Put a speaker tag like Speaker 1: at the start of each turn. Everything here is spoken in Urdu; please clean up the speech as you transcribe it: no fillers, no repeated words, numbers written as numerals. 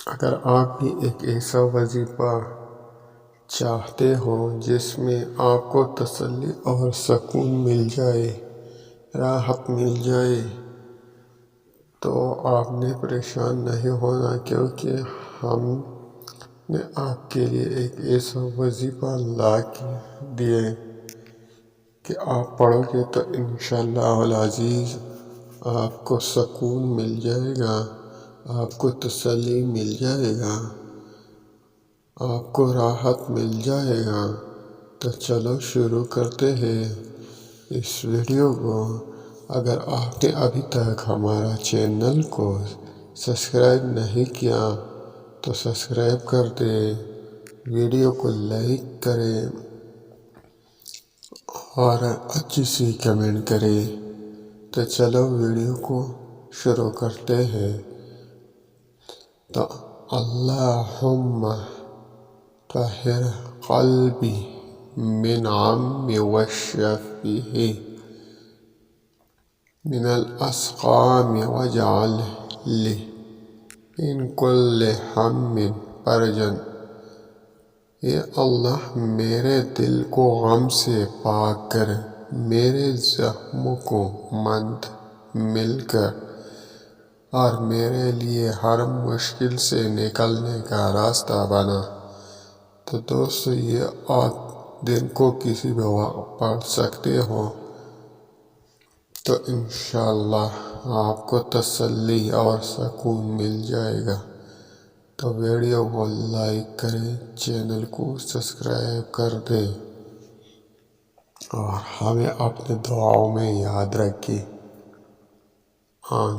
Speaker 1: اگر آپ بھی ایک ایسا وظیفہ چاہتے ہو جس میں آپ کو تسلی اور سکون مل جائے، راحت مل جائے، تو آپ نے پریشان نہیں ہونا، کیونکہ ہم نے آپ کے لیے ایک ایسا وظیفہ لا کے دیے کہ آپ پڑھو گے تو انشاءاللہ العزیز آپ کو سکون مل جائے گا، آپ کو تسلی مل جائے گا، آپ کو راحت مل جائے گا۔ تو چلو شروع کرتے ہیں اس ویڈیو کو۔ اگر آپ نے ابھی تک ہمارا چینل کو سبسکرائب نہیں کیا تو سبسکرائب کر دیں، ویڈیو کو لائک کریں اور اچھی سی کمنٹ کریں۔ تو چلو ویڈیو کو شروع کرتے ہیں۔ تو اللہم طہر قلبی من عم والشفیہ من الاسقام واجعل لی من کل ہم فرجا۔ اے اللہ میرے دل کو غم سے پاک کر، میرے زخموں کو مند مل کر، اور میرے لیے ہر مشکل سے نکلنے کا راستہ بنا۔ تو دوستو یہ آپ دن کو کسی بھی وقت پڑھ سکتے ہو، تو انشاءاللہ آپ کو تسلی اور سکون مل جائے گا۔ تو ویڈیو کو لائک کریں، چینل کو سبسکرائب کر دیں اور ہمیں اپنے دعاؤں میں یاد رکھیں۔ آمین۔